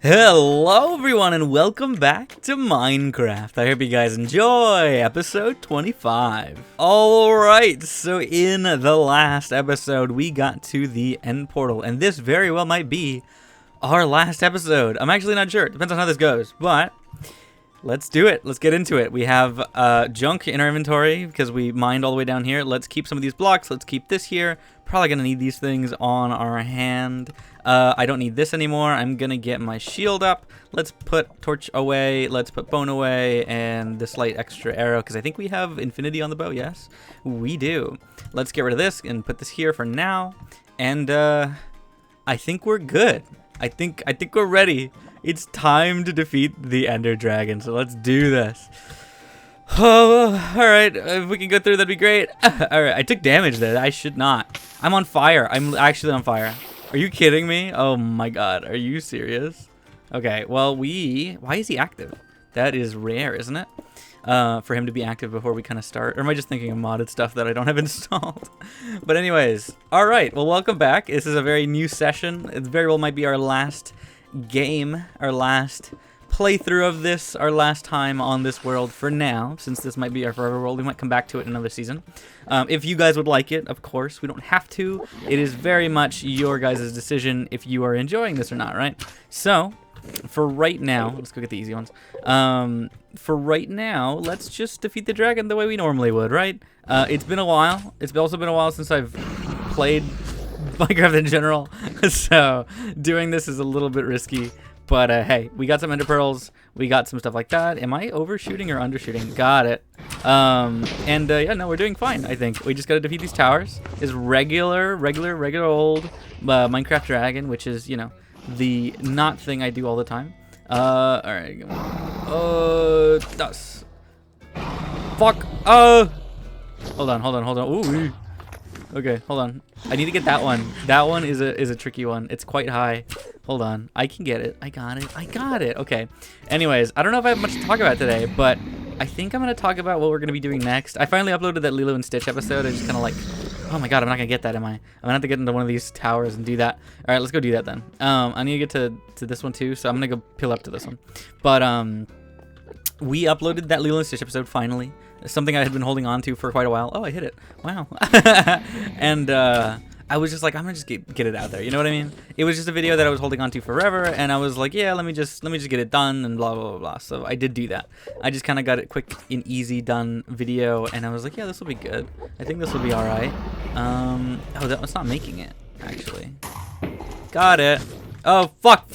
Hello everyone and welcome back to Minecraft. I hope you guys enjoy episode 25. Alright, so in the last episode we got to the end portal, and this very well might be our last episode. I'm actually not sure, it depends on how this goes, but let's do it. Let's get into it. We have junk in our inventory because we mined all the way down here. Let's keep some of these blocks. Let's keep this here. Probably gonna need these things on our hand. I don't need this anymore. I'm gonna get my shield up. Let's put torch away. Let's put bone away and this light extra arrow because I think we have infinity on the bow. Yes, we do. Let's get rid of this and put this here for now. And I think we're good. I think we're ready. It's time to defeat the Ender Dragon. So let's do this. Oh, all right. If we can go through, that'd be great. All right. I took damage there. I should not. I'm on fire. I'm actually on fire. Are you kidding me? Oh my god. Are you serious? Okay. Well, why is he active? That is rare, isn't it? For him to be active before we kind of start. Or am I just thinking of modded stuff that I don't have installed? But anyways. All right. Well, welcome back. This is a very new session. It very well might be our last game. Our last playthrough of this, our last time on this world for now, since this might be our forever world. We might come back to it in another season. If you guys would like it, of course, we don't have to. It is very much your guys' decision if you are enjoying this or not, right? So, for right now, let's go get the easy ones. For right now, let's just defeat the dragon the way we normally would, right? It's been a while. It's also been a while since I've played Minecraft in general, so doing this is a little bit risky. But hey, we got some ender pearls, we got some stuff like that. Am I overshooting or undershooting? Got it. Yeah, no, we're doing fine, I think. We just gotta defeat these towers. Is regular old Minecraft dragon, which is, you know, the not thing I do all the time. Alright, come on. Das. Fuck. Hold on. Ooh. Okay, hold on. I need to get that one. That one is a tricky one. It's quite high. Hold on. I can get it. I got it. Okay. Anyways, I don't know if I have much to talk about today, but I think I'm going to talk about what we're going to be doing next. I finally uploaded that Lilo and Stitch episode. I just kind of like, oh my god, I'm not going to get that, am I? I'm going to have to get into one of these towers and do that. All right, let's go do that then. I need to get to this one too, so I'm going to go peel up to this one. But we uploaded that Lilo and Stitch episode finally. Something I had been holding on to for quite a while. Oh, I hit it. Wow. And I was just like, I'm gonna just get it out there. You know what I mean? It was just a video that I was holding on to forever, and I was like, yeah, let me just get it done and blah blah blah blah. So I did do that. I just kind of got it quick and easy done video, and I was like, yeah, this will be good. I think this will be all right. Oh, that was not making it actually. Got it. Oh fuck.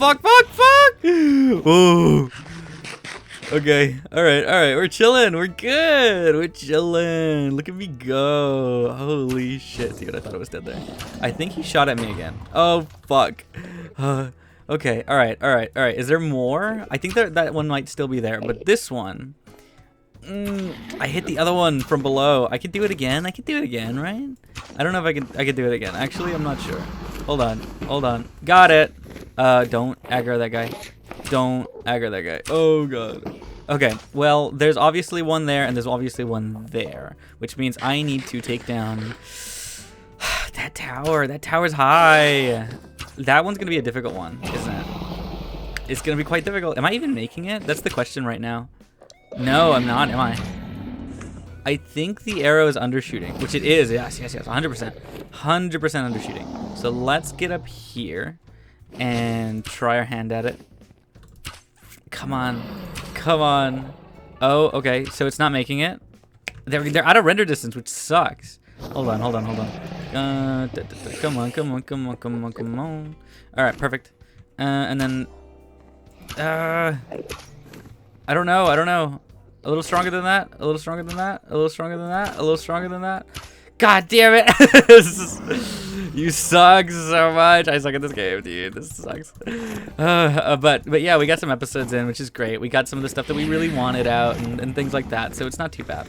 Ooh. Okay, all right, we're chilling, we're good, we're chilling. Look at me go. Holy shit, dude, I thought I was dead there. I think he shot at me again. Oh, fuck. Okay, all right. Is there more? I think that one might still be there, but this one, I hit the other one from below. I could do it again. Right? I don't know if I could do it again. Actually, I'm not sure. Hold on. Got it. Don't aggro that guy. Oh god. Okay, well, there's obviously one there and there's obviously one there, which means I need to take down that tower. That tower's high. That one's gonna be a difficult one, isn't it? It's gonna be quite difficult. Am I even making it? That's the question right now. No, I'm not, am I? I think the arrow is undershooting, which it is. Yes, 100%. 100% undershooting. So let's get up here and try our hand at it. Come on. Oh, okay. So it's not making it. They're out of render distance, which sucks. Hold on. Come on. All right, perfect. And then, I don't know. A little stronger than that. God damn it. You suck so much. I suck at this game, dude. This sucks. But yeah, we got some episodes in, which is great. We got some of the stuff that we really wanted out and things like that, so it's not too bad.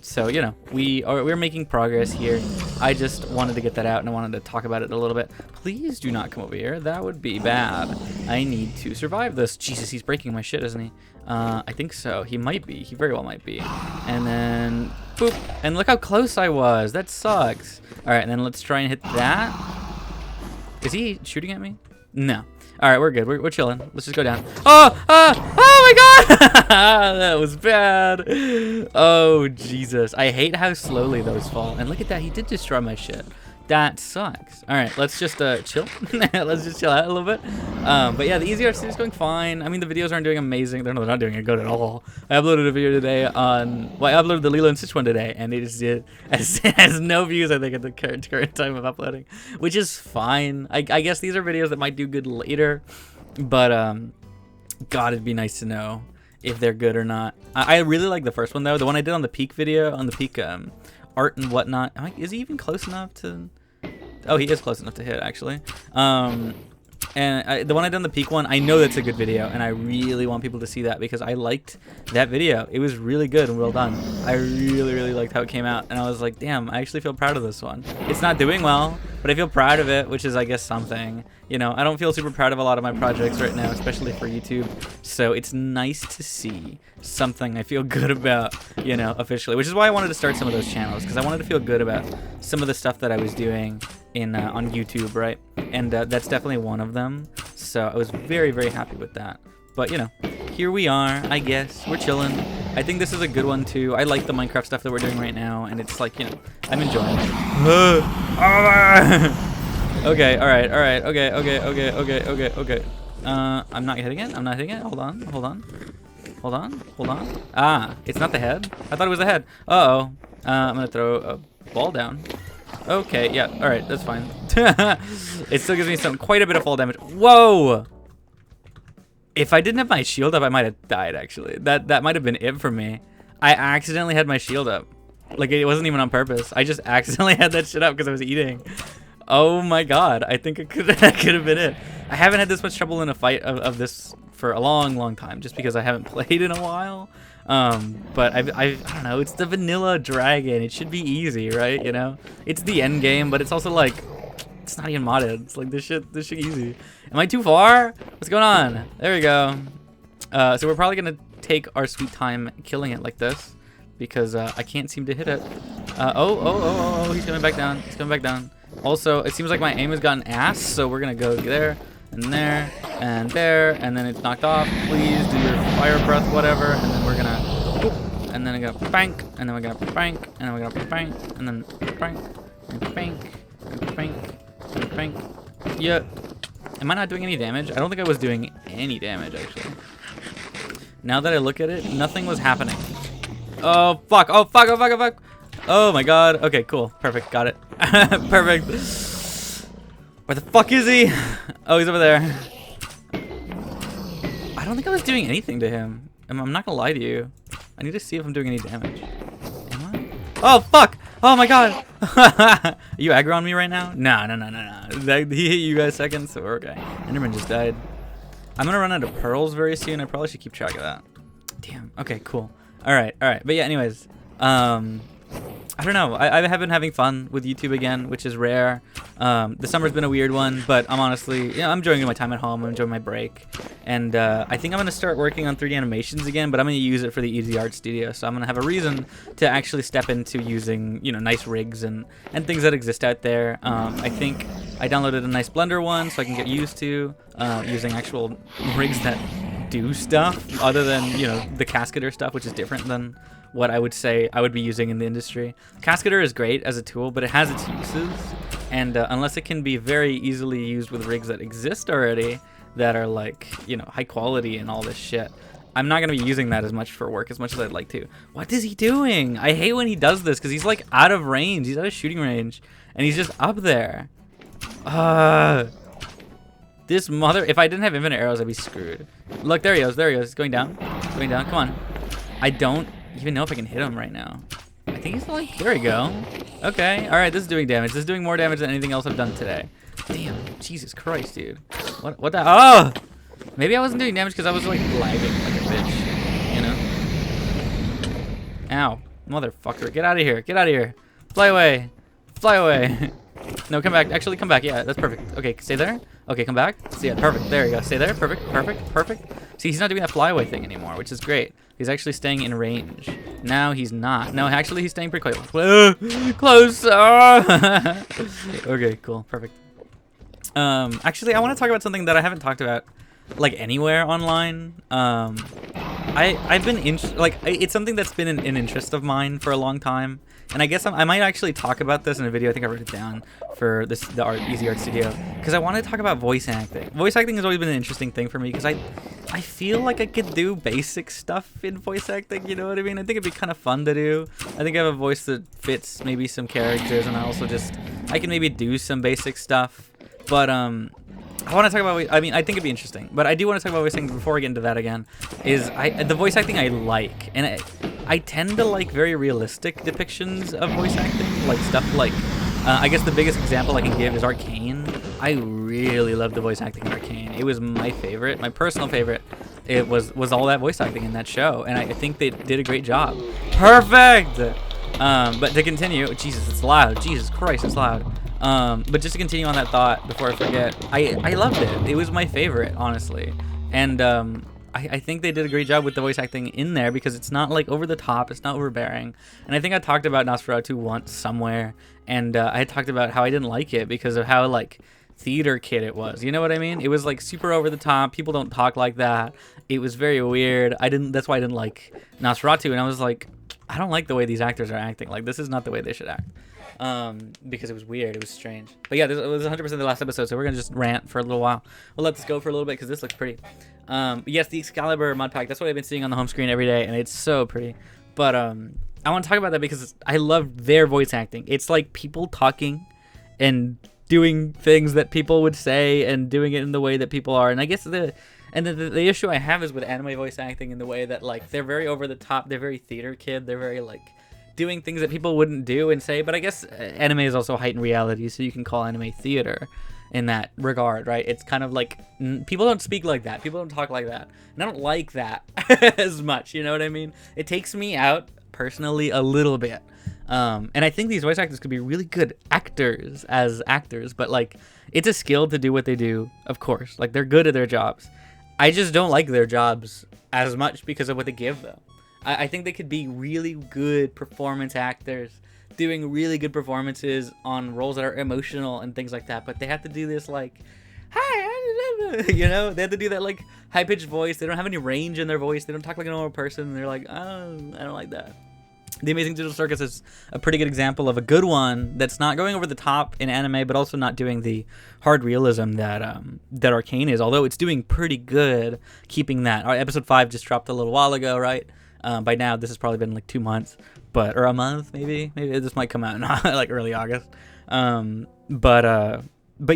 So, you know, we're making progress here. I just wanted to get that out, and I wanted to talk about it a little bit. Please do not come over here. That would be bad. I need to survive this. Jesus, he's breaking my shit, isn't he? I think so. He might be. He very well might be. And then, boop. And look how close I was. That sucks. All right, and then let's try and hit that. Is he shooting at me? No. All right, we're good. We're chilling. Let's just go down. Oh my God! That was bad. Oh, Jesus. I hate how slowly those fall. And look at that. He did destroy my shit. That sucks. All right, let's just chill. Let's just chill out a little bit. But yeah, the Easy Art Studio is going fine. I mean, the videos aren't doing amazing. They're not doing good at all. I uploaded a video today on, well, I uploaded the Lilo and Stitch one today, and it just has no views, I think, at the current time of uploading, which is fine. I guess these are videos that might do good later, but God, it'd be nice to know if they're good or not. I really like the first one though. The one I did on the Peak video, on the Peak art and whatnot. Is he even close enough to? Oh, he is close enough to hit, actually. And the one I did on the Peak one, I know that's a good video, and I really want people to see that because I liked that video. It was really good and well done. I really liked how it came out, and I was like, damn, I actually feel proud of this one. It's not doing well, but I feel proud of it, which is, I guess, something. You know, I don't feel super proud of a lot of my projects right now, especially for YouTube, so it's nice to see something I feel good about, you know, officially, which is why I wanted to start some of those channels, because I wanted to feel good about some of the stuff that I was doing in on YouTube, right? And that's definitely one of them, so I was very happy with that. But, you know, here we are, I guess. We're chilling. I think this is a good one, too. I like the Minecraft stuff that we're doing right now, and it's like, you know, I'm enjoying it. Okay, alright, okay. I'm not hitting it, Hold on. Ah, it's not the head? I thought it was the head. Uh-oh. I'm gonna throw a ball down. Okay, yeah, alright, that's fine. It still gives me quite a bit of fall damage. Whoa! If I didn't have my shield up, I might have died, actually. That might have been it for me. I accidentally had my shield up. Like, it wasn't even on purpose. I just accidentally had that shit up because I was eating. Oh my God, I think that could have been it. I haven't had this much trouble in a fight of this for a long time, just because I haven't played in a while. But I don't know, it's the vanilla dragon. It should be easy, right? You know, it's the end game, but it's also like, it's not even modded. It's like this shit easy. Am I too far? What's going on? There we go. So we're probably gonna take our sweet time killing it like this, because I can't seem to hit it. Oh, he's coming back down. He's coming back down. Also, it seems like my aim has gotten ass, so we're gonna go there, and there, and there, and then it's knocked off. Please do your fire breath, whatever, and then we're gonna, whoop, and then we're gonna bank, and then we're gonna bank, and then we're gonna bank, and then bank, and bank, and bank, and bank. Yeah. Am I not doing any damage? I don't think I was doing any damage, actually. Now that I look at it, nothing was happening. Oh, fuck. Oh, fuck. Oh, fuck. Oh, fuck. Oh, my God. Okay, cool. Perfect. Got it. Perfect. Where the fuck is he? Oh, he's over there. I don't think I was doing anything to him. I'm not gonna lie to you. I need to see if I'm doing any damage. Am I? Oh, fuck. Oh, my God. Are you aggro on me right now? No. He hit you guys second, so we're okay. Enderman just died. I'm gonna run out of pearls very soon. I probably should keep track of that. Damn. Okay, cool. All right. But yeah, anyways, I don't know. I have been having fun with YouTube again, which is rare. The summer's been a weird one, but I'm honestly, you know, I'm enjoying my time at home. I'm enjoying my break, and I think I'm gonna start working on 3D animations again. But I'm gonna use it for the Easy Art Studio, so I'm gonna have a reason to actually step into using, you know, nice rigs and things that exist out there. I think I downloaded a nice Blender one, so I can get used to using actual rigs that do stuff other than, you know, the Cascader stuff, which is different than what I would say I would be using in the industry. Cascader is great as a tool, but it has its uses, and unless it can be very easily used with rigs that exist already that are like, you know, high quality and all this shit, I'm not gonna be using that as much for work as much as I'd like to. What is he doing? I hate when he does this because he's like out of range. He's out of shooting range, and he's just up there. This mother, if I didn't have infinite arrows, I'd be screwed. Look, there he goes. He's going down. Come on. I don't even know if I can hit him right now. I think he's like, there we go. Okay, all right, this is doing damage. This is doing more damage than anything else I've done today. Damn, Jesus Christ, dude. What the, oh! Maybe I wasn't doing damage because I was like lagging like a bitch, you know? Ow, motherfucker, get out of here, Fly away. No, come back, actually come back, yeah, that's perfect. Okay, stay there. Okay, come back. See, yeah, perfect, there you go. Stay there, perfect. See, he's not doing that fly away thing anymore, which is great. He's actually staying in range. Now he's not. No, actually he's staying pretty close. Close. Okay, cool, perfect. Actually, I want to talk about something that I haven't talked about, like, anywhere online. I've been it's something that's been an interest of mine for a long time, and I guess I might actually talk about this in a video. I think I wrote it down for the Easy Art Studio, because I want to talk about voice acting. Voice acting has always been an interesting thing for me, because I feel like I could do basic stuff in voice acting, you know what I mean? I think it'd be kind of fun to do. I think I have a voice that fits maybe some characters, and I can maybe do some basic stuff. But I want to talk about, I think it'd be interesting, but I do want to talk about voice acting before we get into that again, is the voice acting I like, and I tend to like very realistic depictions of voice acting, like stuff like, I guess the biggest example I can give is Arcane. I really love the voice acting in Arcane. It was my favorite, my personal favorite. It was all that voice acting in that show, and I think they did a great job. Perfect! But to continue, Jesus, it's loud. Jesus Christ, it's loud. But just to continue on that thought before I forget, I loved it. It was my favorite, honestly. And I think they did a great job with the voice acting in there, because it's not like over the top, it's not overbearing. And I think I talked about Nosferatu once somewhere, and I had talked about how I didn't like it because of how like theater kid it was. You know what I mean? It was like super over the top. People don't talk like that. It was very weird. That's why I didn't like Nosferatu, and I was like, I don't like the way these actors are acting. Like, this is not the way they should act. Because it was weird, it was strange. But yeah, it was 100% the last episode, so we're gonna just rant for a little while. We'll let this go for a little bit because this looks pretty. Yes, the Excalibur mod pack, that's what I've been seeing on the home screen every day, and it's so pretty. But I want to talk about that because I love their voice acting. It's like people talking and doing things that people would say and doing it in the way that people are. And I guess the issue I have is with anime voice acting in the way that, like, they're very over the top, they're very theater kid, they're very like doing things that people wouldn't do and say. But I guess anime is also heightened reality, so you can call anime theater in that regard, right? It's kind of like, people don't speak like that, people don't talk like that, and I don't like that as much, you know what I mean? It takes me out personally a little bit. And I think these voice actors could be really good actors as actors, but like, it's a skill to do what they do, of course. Like, they're good at their jobs. I just don't like their jobs as much because of what they give them. I think they could be really good performance actors, doing really good performances on roles that are emotional and things like that, but they have to do this like, hi, you know, they have to do that like high-pitched voice. They don't have any range in their voice. They don't talk like a normal person. They're like, oh, I don't like that. The Amazing Digital Circus is a pretty good example of a good one that's not going over the top in anime, but also not doing the hard realism that that Arcane is, although it's doing pretty good keeping that. Our episode 5 just dropped a little while ago, right? By now, this has probably been like 2 months, or a month, maybe this might come out in like early August. But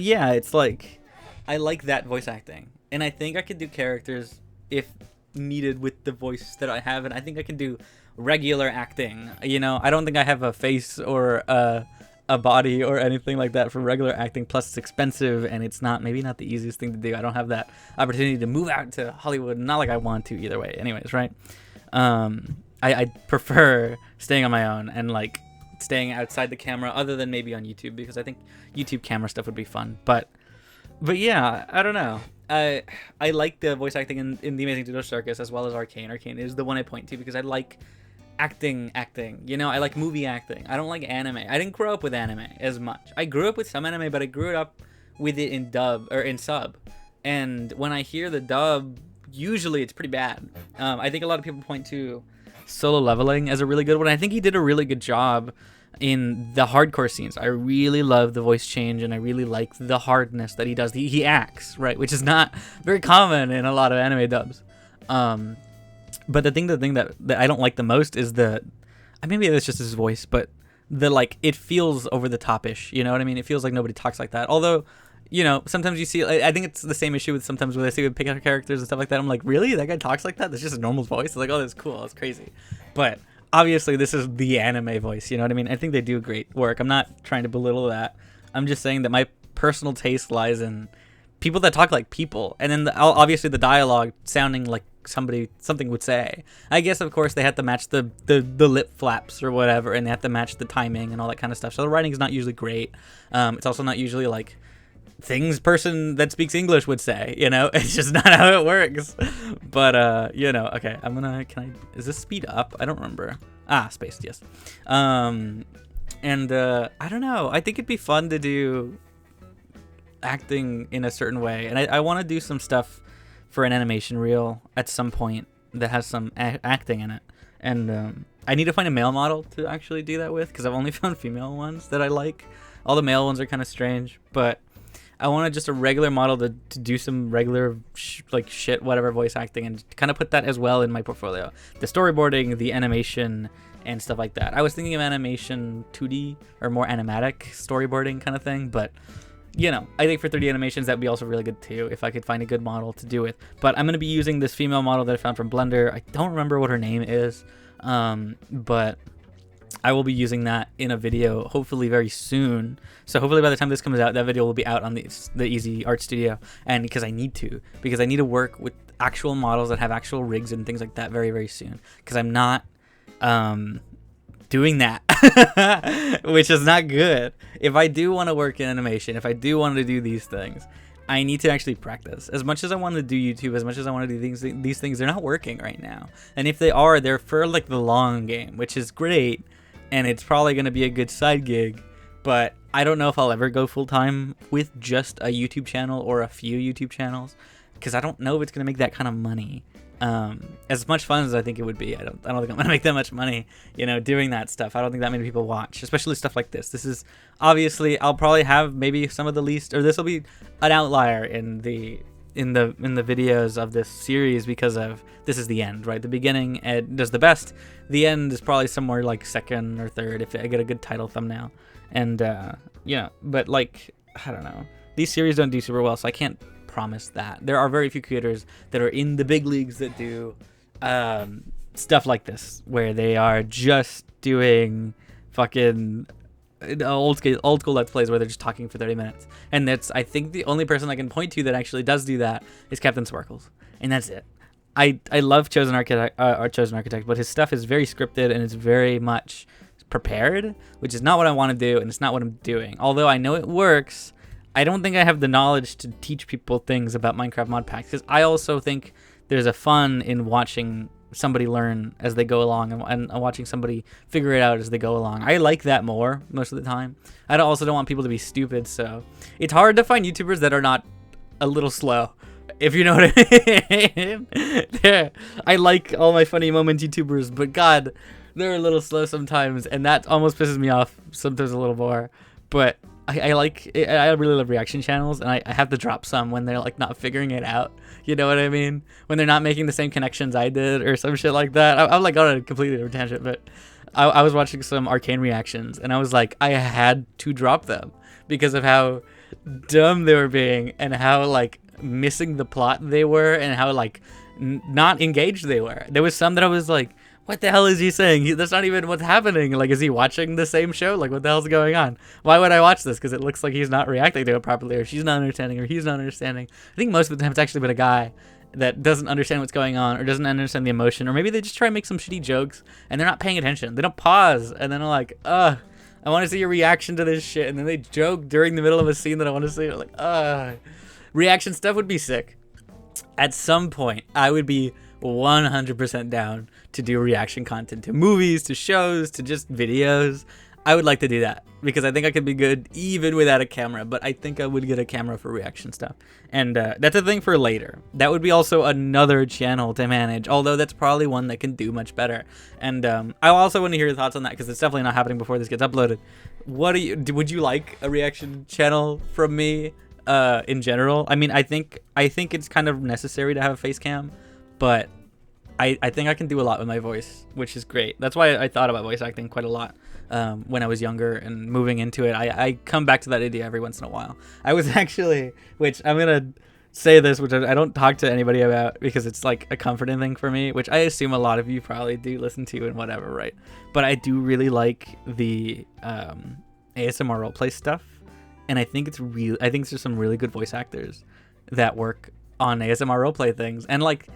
yeah, it's like, I like that voice acting, and I think I could do characters if needed with the voice that I have, and I think I can do regular acting. You know, I don't think I have a face or a body or anything like that for regular acting, plus it's expensive and it's maybe not the easiest thing to do. I don't have that opportunity to move out to Hollywood, not like I want to either way anyways, right? I prefer staying on my own and like staying outside the camera, other than maybe on YouTube, because I think YouTube camera stuff would be fun. But yeah, I don't know. I like the voice acting in The Amazing Digital Circus as well as Arcane. Arcane is the one I point to because I like acting, you know. I like movie acting. I don't like anime. I didn't grow up with anime as much. I grew up with some anime, but I grew up with it in dub or in sub, and when I hear the dub, usually it's pretty bad. I think a lot of people point to Solo Leveling as a really good one. I think he did a really good job in the hardcore scenes. I really love the voice change, and I really like the hardness that he does. He acts, right, which is not very common in a lot of anime dubs. But the thing that I don't like the most is maybe it's just his voice, but like, it feels over the top-ish, you know what I mean? It feels like nobody talks like that. Although, you know, sometimes you see, I think it's the same issue with sometimes when I see with pick out characters and stuff like that. I'm like, really? That guy talks like that? That's just a normal voice? It's like, oh, that's cool. That's crazy. But obviously, this is the anime voice, you know what I mean? I think they do great work. I'm not trying to belittle that. I'm just saying that my personal taste lies in people that talk like people. And then obviously the dialogue sounding like something would say. I guess, of course, they have to match the lip flaps or whatever, and they have to match the timing and all that kind of stuff. So the writing is not usually great. It's also not usually like things person that speaks English would say, you know. It's just not how it works. But you know, okay, is this speed up? I don't remember. Spaced, yes. And I don't know, I think it'd be fun to do acting in a certain way, and I want to do some stuff for an animation reel at some point that has some acting in it, and I need to find a male model to actually do that with, because I've only found female ones that I like. All the male ones are kind of strange, but I wanted just a regular model to do some regular shit, whatever, voice acting, and kind of put that as well in my portfolio. The storyboarding, the animation, and stuff like that. I was thinking of animation 2D or more animatic storyboarding kind of thing, but you know, I think for 3D animations that would be also really good too if I could find a good model to do with. But I'm going to be using this female model that I found from Blender. I don't remember what her name is, but I will be using that in a video hopefully very soon. So hopefully by the time this comes out, that video will be out on the Easy Art Studio, and because I need to work with actual models that have actual rigs and things like that very, very soon, because I'm not doing that, which is not good. If I do want to work in animation, if I do want to do these things, I need to actually practice. As much as I want to do YouTube, as much as I want to do these things, they're not working right now. And if they are, they're for like the long game, which is great, and it's probably going to be a good side gig, but I don't know if I'll ever go full-time with just a YouTube channel or a few YouTube channels, because I don't know if it's going to make that kind of money. As much fun as I think it would be, I don't think I'm gonna make that much money, you know, doing that stuff. I don't think that many people watch, especially stuff like this. This is obviously, I'll probably have maybe some of the least, or this will be an outlier in the videos of this series, because of this is the end, right? The beginning does the best. The end is probably somewhere like second or third if I get a good title thumbnail. And yeah, but like, I don't know, these series don't do super well, so I can't promise that. There are very few creators that are in the big leagues that do stuff like this, where they are just doing fucking old school Let's Plays where they're just talking for 30 minutes. And that's, I think, the only person I can point to that actually does do that is Captain Sparkles, and that's it. I love Chosen Architect, but his stuff is very scripted and it's very much prepared, which is not what I want to do, and it's not what I'm doing. Although I know it works, I don't think I have the knowledge to teach people things about Minecraft mod packs, because I also think there's a fun in watching somebody learn as they go along, and watching somebody figure it out as they go along. I like that more most of the time. I also don't want people to be stupid, so it's hard to find YouTubers that are not a little slow, if you know what I mean. I like all my funny moment YouTubers, but God, they're a little slow sometimes, and that almost pisses me off sometimes a little more. But I really love reaction channels, and I have to drop some when they're like not figuring it out. You know what I mean? When they're not making the same connections I did or some shit like that. I'm like on a completely different tangent, but I was watching some Arcane reactions, and I was like, I had to drop them because of how dumb they were being, and how like missing the plot they were, and how like not engaged they were. There was some that I was like, what the hell is he saying? That's not even what's happening. Like, is he watching the same show? Like, what the hell's going on? Why would I watch this? Because it looks like he's not reacting to it properly, or she's not understanding, or he's not understanding. I think most of the time it's actually been a guy that doesn't understand what's going on, or doesn't understand the emotion, or maybe they just try to make some shitty jokes and they're not paying attention. They don't pause, and then they're like, I want to see your reaction to this shit, and then they joke during the middle of a scene that I want to see. Like, reaction stuff would be sick. At some point, I would be 100% down to do reaction content to movies, to shows, to just videos. I would like to do that because I think I could be good even without a camera, but I think I would get a camera for reaction stuff. And that's a thing for later. That would be also another channel to manage, although that's probably one that can do much better. And I also want to hear your thoughts on that, because it's definitely not happening before this gets uploaded. Would you like a reaction channel from me in general? I mean, I think it's kind of necessary to have a face cam, but I think I can do a lot with my voice, which is great. That's why I thought about voice acting quite a lot when I was younger and moving into it. I come back to that idea every once in a while. I was actually, which I'm going to say this, which I don't talk to anybody about because it's like a comforting thing for me, which I assume a lot of you probably do listen to and whatever, right? But I do really like the ASMR roleplay stuff. And I think there's some really good voice actors that work on ASMR roleplay things. And like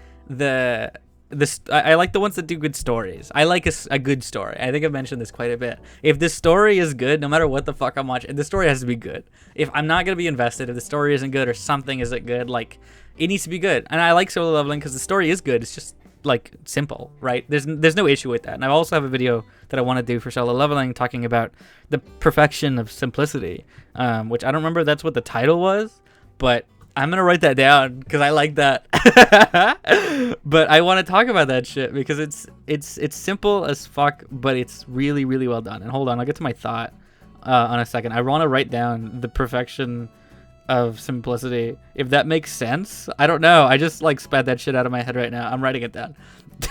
I like the ones that do good stories. I like a good story. I think I've mentioned this quite a bit. If the story is good, no matter what the fuck I'm watching, the story has to be good. If I'm not going to be invested, if the story isn't good or something isn't good, like, it needs to be good. And I like solo leveling because the story is good. It's just like simple, right? There's no issue with that. And I also have a video that I want to do for solo leveling talking about the perfection of simplicity, which I don't remember that's what the title was, but I'm gonna write that down because I like that. But I want to talk about that shit because it's simple as fuck, but it's really, really well done. And hold on, I'll get to my thought on a second. I want to write down the perfection of simplicity, if that makes sense. I don't know, I just like spat that shit out of my head right now. I'm writing it down.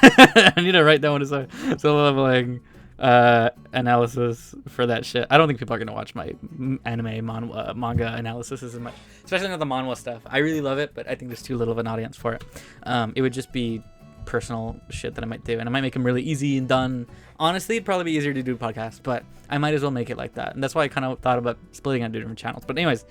I need to write down what it's like. Solo leveling analysis for that shit. I don't think people are gonna watch my anime manga analysis as much, especially not the manhwa stuff. I really love it, but I think there's too little of an audience for it. It would just be personal shit that I might do, and I might make them really easy and done. Honestly, it'd probably be easier to do podcasts, but I might as well make it like that, and that's why I kind of thought about splitting it into different channels. But anyways,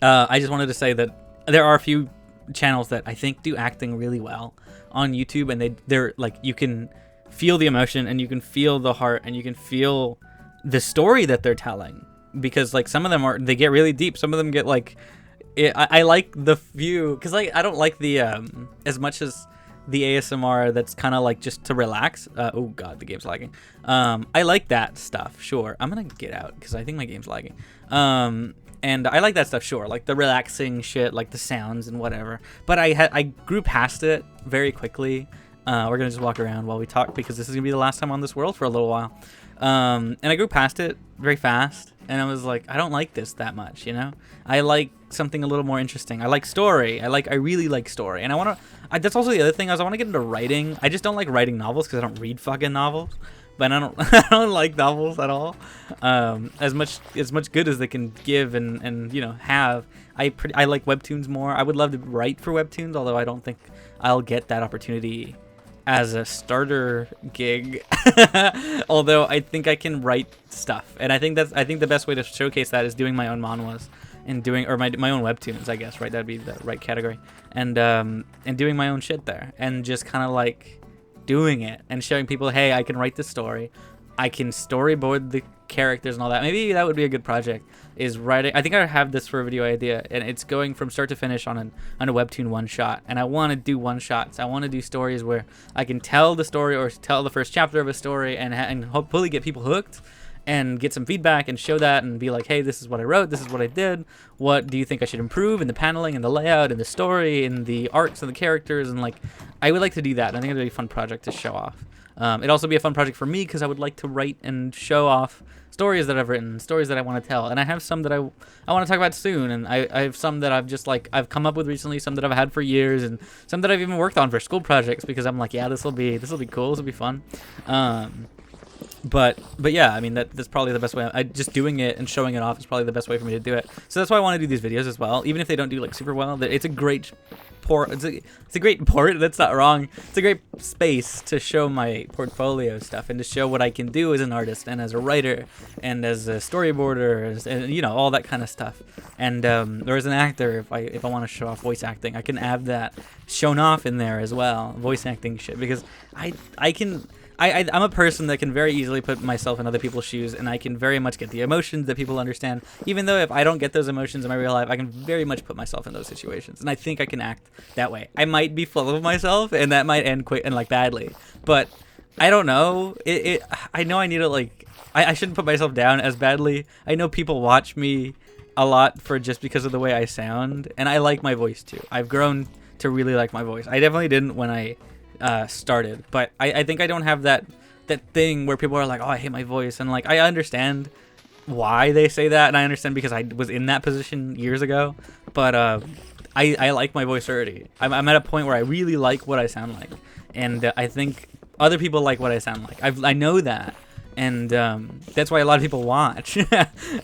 I just wanted to say that there are a few channels that I think do acting really well on YouTube, and they're like, you can feel the emotion and you can feel the heart and you can feel the story that they're telling, because like some of them they get really deep, some of them get like I like the few, because like I don't like the as much as the ASMR that's kind of like just to relax. Oh god, the game's lagging. I like that stuff, sure. I'm gonna get out because I think my game's lagging. And I like that stuff, sure, like the relaxing shit, like the sounds and whatever. But I grew past it very quickly. We're gonna just walk around while we talk because this is gonna be the last time on this world for a little while. And I grew past it very fast, and I was like, I don't like this that much, you know? I like something a little more interesting. I like story. I really like story. And that's also the other thing, I want to get into writing. I just don't like writing novels because I don't read fucking novels. But I don't like novels at all. As much good as they can give and you know have. I like webtoons more. I would love to write for webtoons, although I don't think I'll get that opportunity as a starter gig. Although I think I can write stuff, and I think the best way to showcase that is doing my own manhwas and doing my own webtoons, I guess, right? That'd be the right category, and doing my own shit there, and just kind of like doing it and showing people, hey, I can write this story, I can storyboard the characters and all that. Maybe that would be a good project, is writing. I think I have this for a video idea, and it's going from start to finish on a webtoon one shot. And I want to do one shots. I want to do stories where I can tell the story or tell the first chapter of a story and hopefully get people hooked and get some feedback and show that and be like, hey, this is what I wrote, this is what I did, what do you think I should improve in the paneling and the layout and the story and the arcs and the characters, and like I would like to do that. I think it'd be a fun project to show off. It'd also be a fun project for me because I would like to write and show off stories that I've written, stories that I want to tell, and I have some that I want to talk about soon, and I have some that I've come up with recently, some that I've had for years, and some that I've even worked on for school projects because I'm like, yeah, this will be cool, this will be fun. But yeah, I mean that's probably the best way. Just doing it and showing it off is probably the best way for me to do it. So that's why I want to do these videos as well, even if they don't do like super well. It's a great port. It's a great port. That's not wrong. It's a great space to show my portfolio stuff and to show what I can do as an artist and as a writer and as a storyboarder and you know all that kind of stuff. And or as an actor, if I want to show off voice acting, I can have that shown off in there as well, voice acting shit, because I'm a person that can very easily put myself in other people's shoes, and I can very much get the emotions that people understand. Even though if I don't get those emotions in my real life, I can very much put myself in those situations, and I think I can act that way. I might be full of myself, and that might end quick and like badly, but I don't know. I know I need to like. I shouldn't put myself down as badly. I know people watch me a lot for just because of the way I sound, and I like my voice too. I've grown to really like my voice. I definitely didn't when I started, but I think I don't have that thing where people are like, oh, I hate my voice, and like I understand why they say that, and I understand because I was in that position years ago, but I like my voice already. I'm at a point where I really like what I sound like, and I think other people like what I sound like. I know that, and that's why a lot of people watch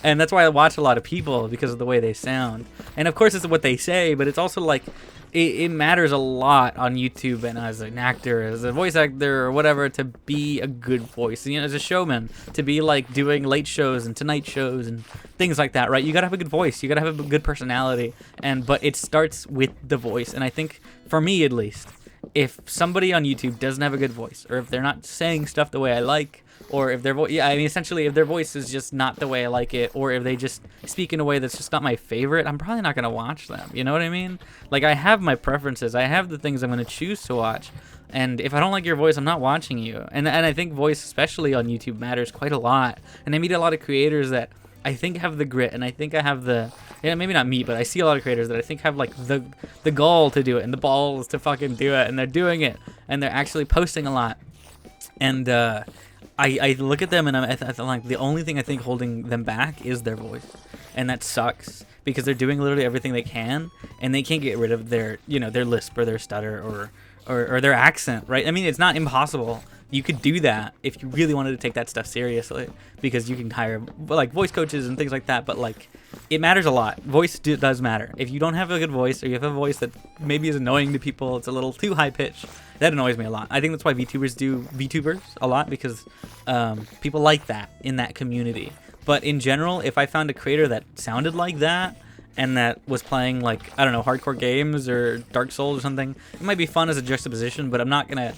and that's why I watch a lot of people, because of the way they sound, and of course it's what they say, but it's also like it matters a lot on YouTube and as an actor, as a voice actor or whatever, to be a good voice. You know, as a showman, to be like doing late shows and tonight shows and things like that, right? You gotta have a good voice. You gotta have a good personality. But it starts with the voice. And I think, for me at least, if somebody on YouTube doesn't have a good voice, or if they're not saying stuff the way I like, or if their voice, essentially, if their voice is just not the way I like it, or if they just speak in a way that's just not my favorite, I'm probably not gonna watch them. You know what I mean? Like, I have my preferences. I have the things I'm gonna choose to watch, And if I don't like your voice, I'm not watching you. And I think voice, especially on YouTube, matters quite a lot. And I meet a lot of creators that I think have the grit, and I think I have the, yeah, maybe not me, but I see a lot of creators that I think have like the gall to do it and the balls to fucking do it, and they're doing it, and they're actually posting a lot. And I look at them and I'm like, the only thing I think holding them back is their voice, and that sucks because they're doing literally everything they can, and they can't get rid of their, you know, their lisp or their stutter or their accent, right? I mean, it's not impossible. You could do that if you really wanted to take that stuff seriously, because you can hire like voice coaches and things like that. But like, it matters a lot. Voice does matter. If you don't have a good voice, or you have a voice that maybe is annoying to people, it's a little too high pitched, that annoys me a lot. I think that's why VTubers do VTubers a lot, because people like that in that community. But in general, if I found a creator that sounded like that, and that was playing like, I don't know, hardcore games or Dark Souls or something, it might be fun as a juxtaposition, but I'm not gonna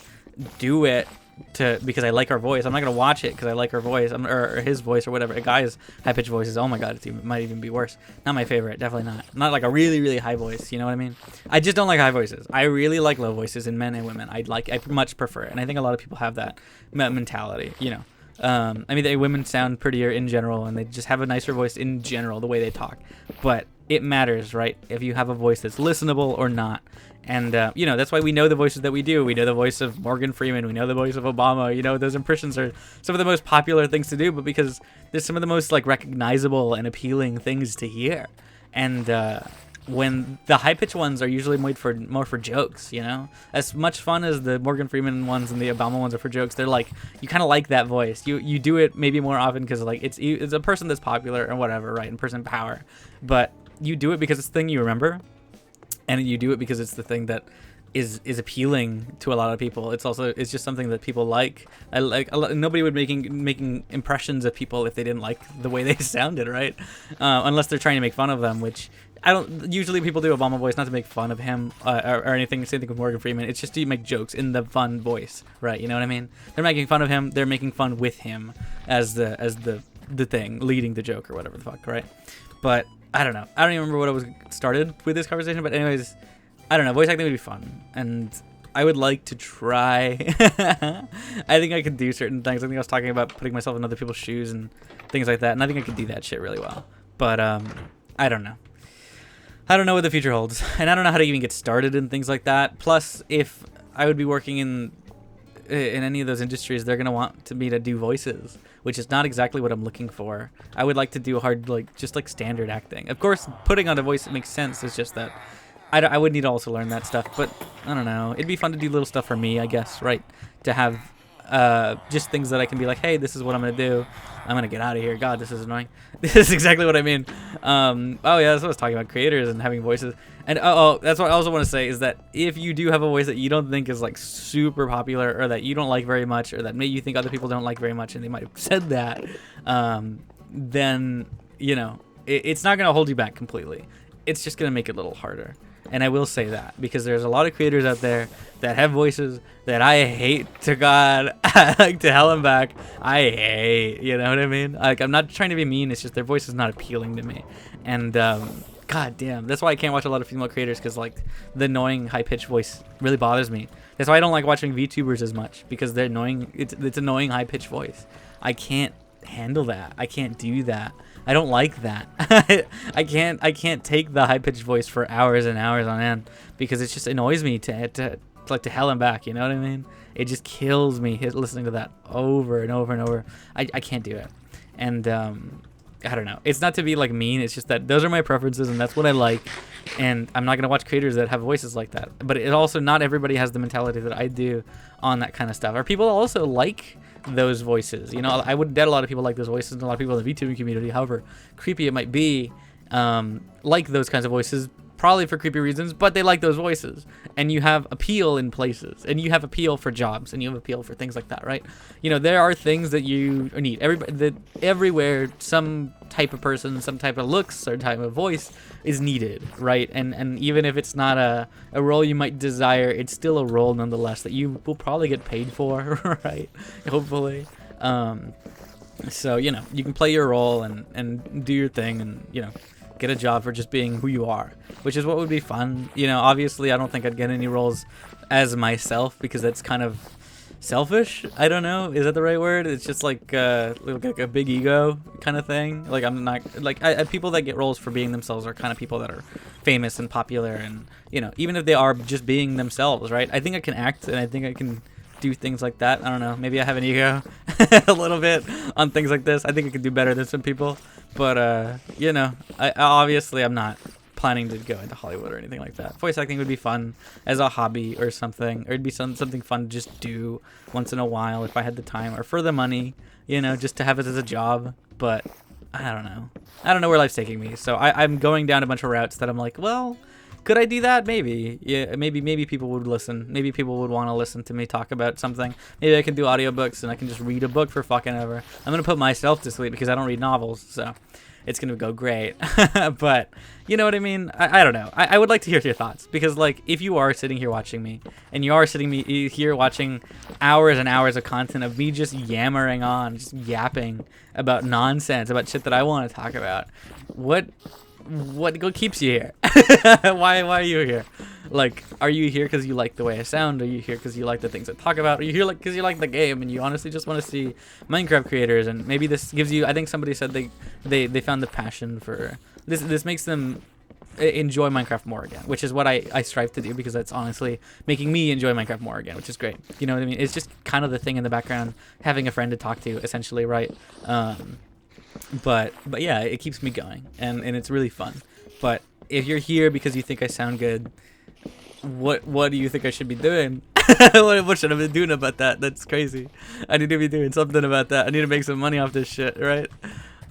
do it because I like our voice. I'm not gonna watch it because I like her voice, or his voice, or whatever. A guy's high-pitched voice is, oh my god, it might even be worse. Not my favorite, definitely not. Not like a really, really high voice, you know what I mean? I just don't like high voices. I really like low voices in men and women. I much prefer it, and I think a lot of people have that mentality, you know. I mean, women sound prettier in general, and they just have a nicer voice in general, the way they talk. But it matters, right? If you have a voice that's listenable or not. And, you know, that's why we know the voices that we do. We know the voice of Morgan Freeman. We know the voice of Obama. You know, those impressions are some of the most popular things to do, but because there's some of the most, like, recognizable and appealing things to hear. And when the high-pitched ones are usually made for more for jokes, you know? As much fun as the Morgan Freeman ones and the Obama ones are for jokes, they're like, you kind of like that voice. You do it maybe more often because, like, it's a person that's popular or whatever, right? And person power. But you do it because it's the thing you remember. And you do it because it's the thing that is appealing to a lot of people. It's just something that people like. Nobody would making impressions of people if they didn't like the way they sounded, right? Unless they're trying to make fun of them, which I don't. Usually people do Obama voice not to make fun of him or anything. Same thing with Morgan Freeman. It's just to make jokes in the fun voice, right? You know what I mean? They're making fun of him. They're making fun with him as the thing leading the joke or whatever the fuck, right? But I don't know. I don't even remember what I was started with this conversation, but anyways, I don't know. Voice acting would be fun, and I would like to try. I think I could do certain things. I think I was talking about putting myself in other people's shoes and things like that, and I think I could do that shit really well. But I don't know. I don't know what the future holds, and I don't know how to even get started in things like that. Plus, if I would be working in any of those industries, they're gonna want me to do voices, which is not exactly what I'm looking for. I would like to do hard, just standard acting. Of course, putting on a voice, it makes sense. It's just that I would need to also learn that stuff. But I don't know. It'd be fun to do little stuff for me, I guess, right? To have just things that I can be like, hey, this is what I'm gonna do. I'm gonna get out of here. God, this is annoying. This is exactly what I mean. Oh yeah, that's what I was talking about, creators and having voices. And that's what I also want to say is that if you do have a voice that you don't think is like super popular, or that you don't like very much, or that maybe you think other people don't like very much, and they might have said that, then you know it's not gonna hold you back completely. It's just gonna make it a little harder. And I will say that because there's a lot of creators out there that have voices that I hate to God, like to hell and back. I hate, you know what I mean? Like, I'm not trying to be mean. It's just their voice is not appealing to me. And God damn, that's why I can't watch a lot of female creators, because like the annoying high pitched voice really bothers me. That's why I don't like watching VTubers as much, because they're annoying. It's annoying high pitched voice. I can't handle that. I can't do that. I don't like that. I can't take the high pitched voice for hours and hours on end, because it just annoys me to hell and back. You know what I mean? It just kills me listening to that over and over and over. I can't do it. And I don't know. It's not to be like mean. It's just that those are my preferences and that's what I like. And I'm not gonna watch creators that have voices like that. But it also, not everybody has the mentality that I do on that kind of stuff. Or people also like those voices, you know. I wouldn't doubt a lot of people like those voices, and a lot of people in the VTubing community, however creepy it might be, like those kinds of voices, probably for creepy reasons, but they like those voices. And you have appeal in places, and you have appeal for jobs, and you have appeal for things like that, right? You know, there are things that you need. Everywhere, some type of person, some type of looks, or type of voice is needed, right? And even if it's not a role you might desire, it's still a role nonetheless that you will probably get paid for, right? Hopefully. So, you know, you can play your role and do your thing, and, you know, get a job for just being who you are, which is what would be fun. You know, obviously I don't think I'd get any roles as myself because that's kind of selfish. I don't know, is that the right word? It's just like a big ego kind of thing. Like I'm not like people that get roles for being themselves are kind of people that are famous and popular, and you know, even if they are just being themselves, right? I think I can act, and I think I can do things like that. I don't know, maybe I have an ego a little bit on things like this. I think I could do better than some people, but you know, obviously I'm not planning to go into Hollywood or anything like that. Voice acting would be fun as a hobby or something, or it'd be something fun to just do once in a while if I had the time, or for the money, you know, just to have it as a job. But I don't know where life's taking me, so I'm going down a bunch of routes that I'm like, well, could I do that? Maybe. Yeah, maybe people would listen. Maybe people would want to listen to me talk about something. Maybe I can do audiobooks and I can just read a book for fucking ever. I'm gonna put myself to sleep because I don't read novels, so it's gonna go great. But you know what I mean? I don't know. I would like to hear your thoughts, because like if you are sitting here watching me, and you are sitting here watching hours and hours of content of me just yammering on, just yapping about nonsense, about shit that I want to talk about, what keeps you here? Why are you here? Like, are you here because you like the way I sound? Are you here because you like the things I talk about? Are you here like because you like the game and you honestly just want to see Minecraft creators? And maybe this gives you, I think somebody said they found the passion for this. This makes them enjoy Minecraft more again, which is what I strive to do, because that's honestly making me enjoy Minecraft more again, which is great. You know what I mean? It's just kind of the thing in the background, having a friend to talk to, essentially, right? But yeah, it keeps me going, and it's really fun. But if you're here because you think I sound good, what do you think I should be doing? What should I be doing about that? That's crazy. I need to be doing something about that. I need to make some money off this shit, right?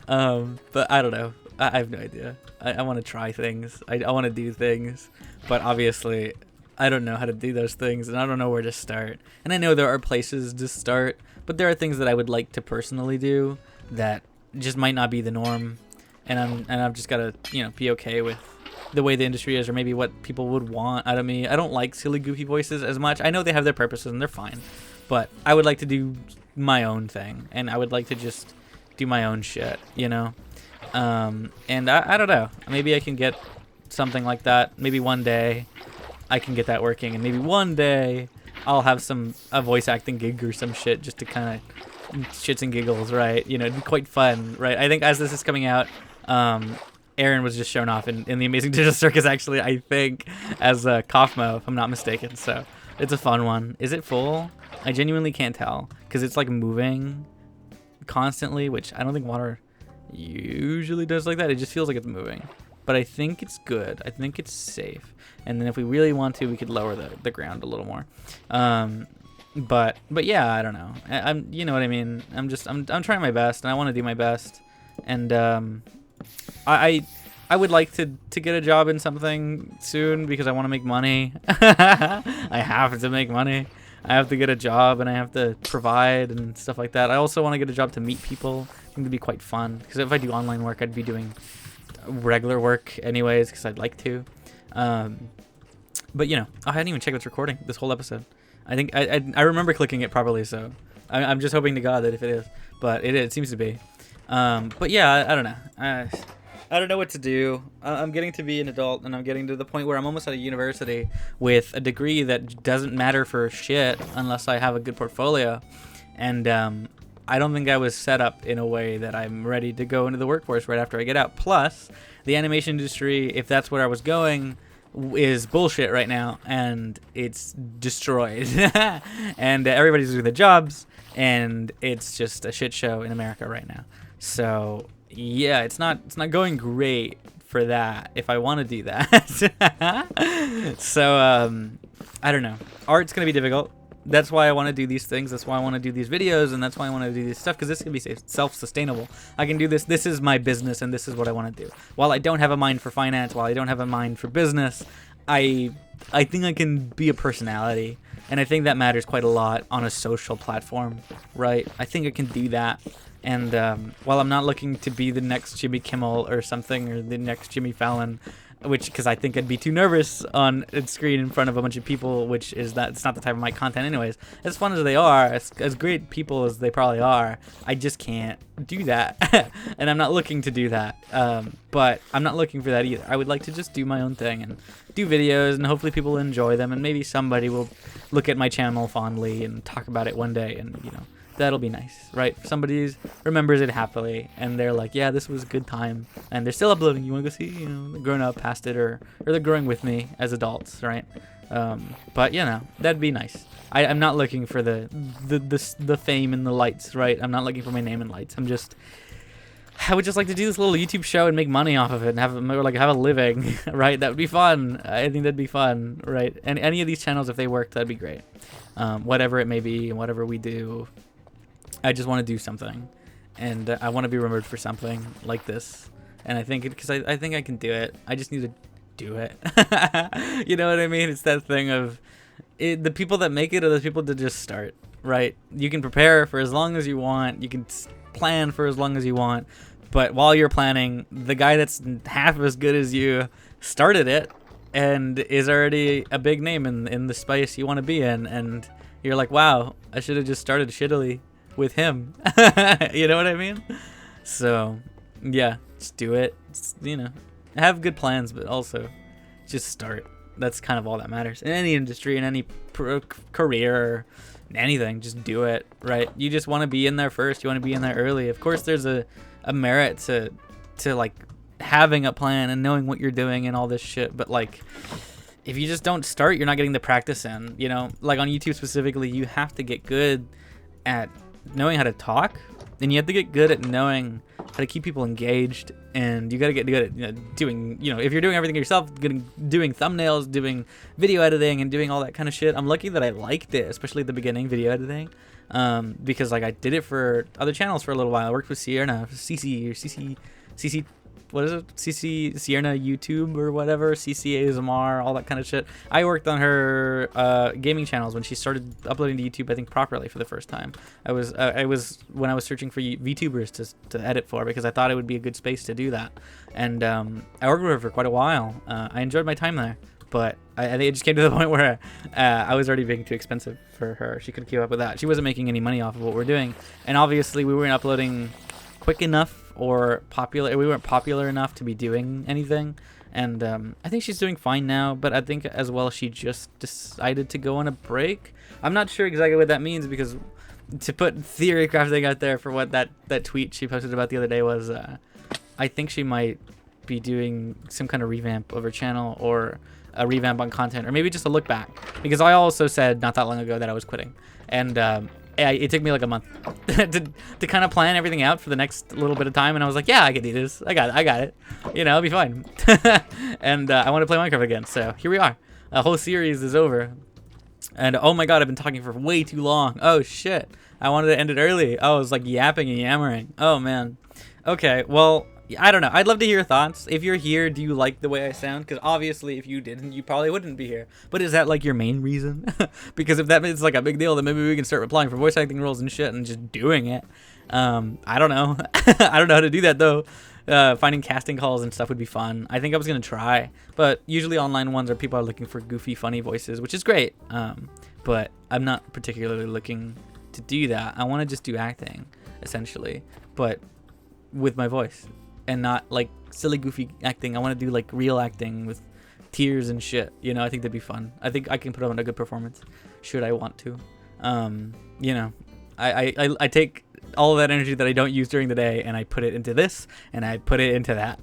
But I don't know. I have no idea. I want to try things. I want to do things, but obviously I don't know how to do those things, and I don't know where to start. And I know there are places to start, but there are things that I would like to personally do that just might not be the norm, and I've just gotta, you know, be okay with the way the industry is, or maybe what people would want out of me. I don't like silly, goofy voices as much. I know they have their purposes and they're fine, but I would like to do my own thing, and I would like to just do my own shit, you know? And I don't know. Maybe I can get something like that. Maybe one day I can get that working, and maybe one day I'll have a voice acting gig or some shit just to kind of shits and giggles, right? You know, it'd be quite fun, right? I think as this is coming out, Aaron was just shown off in the Amazing Digital Circus, actually, I think, as Kaufmo, if I'm not mistaken. So it's a fun one. Is it full? I genuinely can't tell, because it's like moving constantly, which I don't think water usually does like that. It just feels like it's moving. But I think it's good. I think it's safe. And then if we really want to, we could lower the ground a little more. But yeah, I don't know. I'm you know what I mean. I'm trying my best, and I want to do my best. And I would like to get a job in something soon, because I want to make money. I have to make money. I have to get a job, and I have to provide and stuff like that. I also want to get a job to meet people. I think it'd be quite fun, because if I do online work, I'd be doing regular work anyways, because I'd like to. But you know, I hadn't even checked what's recording this whole episode. I think I remember clicking it properly, so I'm just hoping to God that if it is, but it seems to be. But yeah, I don't know. I don't know what to do. I'm getting to be an adult, and I'm getting to the point where I'm almost at a university with a degree that doesn't matter for shit unless I have a good portfolio. And I don't think I was set up in a way that I'm ready to go into the workforce right after I get out. Plus, the animation industry, if that's where I was going, is bullshit right now, and it's destroyed. And everybody's doing their jobs, and it's just a shit show in America right now. So yeah, it's not going great for that if I want to do that. So I don't know. Art's gonna be difficult. That's why I want to do these things. That's why I want to do these videos, and that's why I want to do this stuff, because this can be self-sustainable. I can do this. This is my business, and this is what I want to do. While I don't have a mind for finance, while I don't have a mind for business, I think I can be a personality, and I think that matters quite a lot on a social platform, right? I think I can do that. And while I'm not looking to be the next Jimmy Kimmel or something, or the next Jimmy Fallon, because I think I'd be too nervous on a screen in front of a bunch of people, which is that it's not the type of my content anyways. As fun as they are, as great people as they probably are, I just can't do that. And I'm not looking to do that. But I'm not looking for that either. I would like to just do my own thing and do videos, and hopefully people will enjoy them, and maybe somebody will look at my channel fondly and talk about it one day, and you know, that'll be nice, right? Somebody remembers it happily, and they're like, yeah, this was a good time, and they're still uploading. You want to go see, you know, they're growing up past it, or they're growing with me as adults, right? But you know, that'd be nice. I'm not looking for the fame and the lights, right? I'm not looking for my name and lights. I would just like to do this little YouTube show and make money off of it and have a living, right? That would be fun. I think that'd be fun, right? And any of these channels, if they worked, that'd be great. Whatever it may be and whatever we do, I just want to do something, and I want to be remembered for something like this. And I think because I think I can do it. I just need to do it. You know what I mean? It's that thing of the people that make it are the people that just start, right? You can prepare for as long as you want. You can plan for as long as you want. But while you're planning, the guy that's half as good as you started it and is already a big name in the space you want to be in. And you're like, wow, I should have just started shittily with him. You know what I mean? So yeah, just do it. Just, you know, have good plans, but also just start. That's kind of all that matters in any industry, in any career, anything. Just do it, right? You just want to be in there first. You want to be in there early. Of course there's a merit to like having a plan and knowing what you're doing and all this shit, but like if you just don't start, you're not getting the practice in. You know, like on YouTube specifically, you have to get good at knowing how to talk, and you have to get good at knowing how to keep people engaged, and you got to get good at, you know, doing, you know, if you're doing everything yourself, doing thumbnails, doing video editing, and doing all that kind of shit. I'm lucky that I liked it, especially at the beginning, video editing, because like I did it for other channels for a little while. I worked with Sierra, CC, what is it? Sierra YouTube or whatever, CC ASMR, all that kind of shit. I worked on her gaming channels when she started uploading to YouTube, I think properly for the first time. I was when I was searching for VTubers to edit for, because I thought it would be a good space to do that. And I worked with her for quite a while. I enjoyed my time there, but I think it just came to the point where I was already being too expensive for her. She couldn't keep up with that. She wasn't making any money off of what we're doing, and obviously we weren't uploading quick enough or popular. We weren't popular enough to be doing anything, and I think she's doing fine now, but I think as well she just decided to go on a break. I'm not sure exactly what that means, because to put theory crafting out there for what that tweet she posted about the other day was, I think she might be doing some kind of revamp of her channel, or a revamp on content, or maybe just a look back, because I also said not that long ago that I was quitting, and it took me like a month to kind of plan everything out for the next little bit of time, and I was like, yeah, I can do this. I got it. You know, it'll be fine. And I want to play Minecraft again, so here we are. A whole series is over, and oh my god, I've been talking for way too long. Oh shit, I wanted to end it early. I was like yapping and yammering. Oh man. Okay, well, I don't know. I'd love to hear your thoughts. If you're here, do you like the way I sound? Because obviously, if you didn't, you probably wouldn't be here. But is that like your main reason? Because if that means like a big deal, then maybe we can start applying for voice acting roles and shit and just doing it. I don't know. I don't know how to do that though. Finding casting calls and stuff would be fun. I think I was gonna try, but usually online ones are people are looking for goofy, funny voices, which is great. But I'm not particularly looking to do that. I want to just do acting, essentially, but with my voice. And not like silly goofy acting. I want to do like real acting with tears and shit. You know, I think that'd be fun. I think I can put on a good performance should I want to. You know, I take all of that energy that I don't use during the day and I put it into this and I put it into that.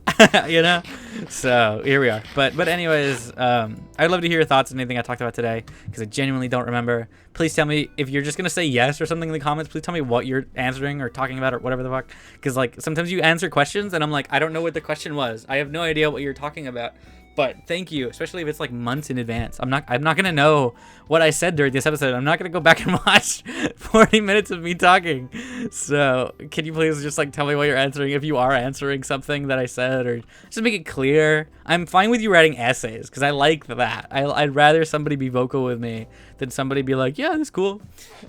You know? So here we are. But anyways, I'd love to hear your thoughts on anything I talked about today, because I genuinely don't remember. Please tell me if you're just gonna say yes or something in the comments. Please tell me what you're answering or talking about or whatever the fuck, because like sometimes you answer questions and I'm like, I don't know what the question was. I have no idea what you're talking about. But thank you, especially if it's like months in advance. I'm not gonna know what I said during this episode. I'm not gonna go back and watch 40 minutes of me talking. So can you please just like tell me what you're answering, if you are answering something that I said, or just make it clear. I'm fine with you writing essays, because I like that. I'd rather somebody be vocal with me than somebody be like, yeah, that's cool.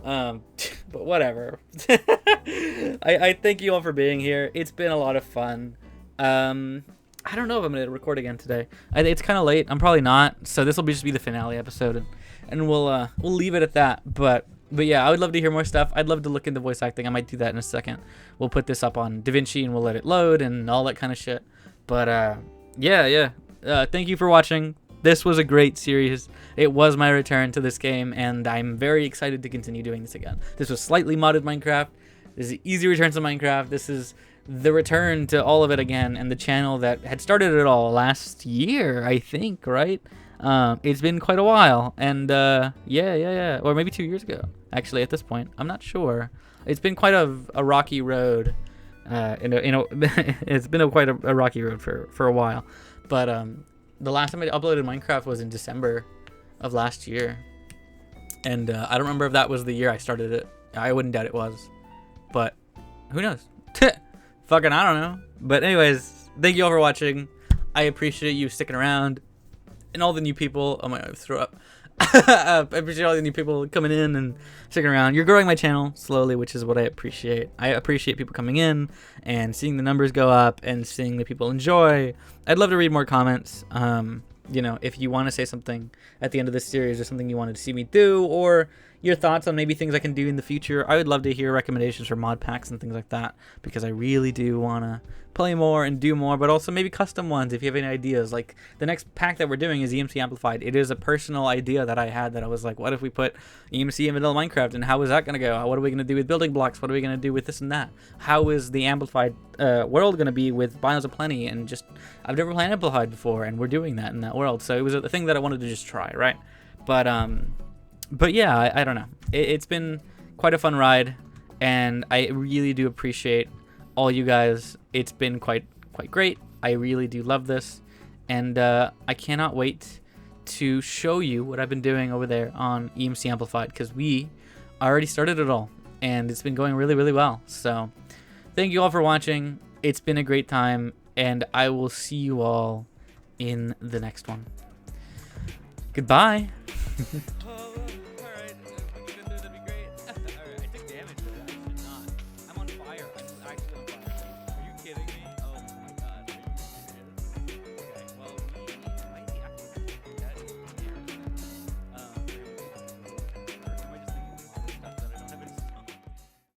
But whatever. I thank you all for being here. It's been a lot of fun. I don't know if I'm gonna record again today. It's kind of late. I'm probably not. So this will just be the finale episode, and we'll leave it at that. But yeah, I would love to hear more stuff. I'd love to look into voice acting. I might do that in a second. We'll put this up on DaVinci and we'll let it load and all that kind of shit. But yeah. Thank you for watching. This was a great series. It was my return to this game, and I'm very excited to continue doing this again. This was slightly modded Minecraft. This is an easy return to Minecraft. This is the return to all of it again, and the channel that had started it all last year, I think, right? It's been quite a while, and yeah, or maybe 2 years ago, actually, at this point. I'm not sure. It's been quite a rocky road. It's been quite a rocky road for a while, but the last time I uploaded Minecraft was in December of last year, and I don't remember if that was the year I started it. I wouldn't doubt it was, but who knows? Fucking I don't know. But anyways, thank you all for watching. I appreciate you sticking around, and all the new people. Oh my god, I threw up. I appreciate all the new people coming in and sticking around. You're growing my channel slowly, which is what I appreciate. I appreciate people coming in and seeing the numbers go up and seeing the people enjoy. I'd love to read more comments. You know, if you want to say something at the end of this series or something you wanted to see me do, or your thoughts on maybe things I can do in the future, I would love to hear recommendations for mod packs and things like that, because I really do want to play more and do more, but also maybe custom ones if you have any ideas. Like the next pack that we're doing is EMC Amplified. It is a personal idea that I had, that I was like, what if we put EMC in vanilla Minecraft, and how is that going to go? What are we going to do with building blocks? What are we going to do with this and that? How is the Amplified world going to be with Biomes Aplenty? And just, I've never played Amplified before, and we're doing that in that world. So it was a thing that I wanted to just try, right? But yeah, I don't know. It's been quite a fun ride, and I really do appreciate all you guys. It's been quite great. I really do love this, and I cannot wait to show you what I've been doing over there on EMC Amplified, because we already started it all, and it's been going really well. So thank you all for watching. It's been a great time, and I will see you all in the next one. Goodbye.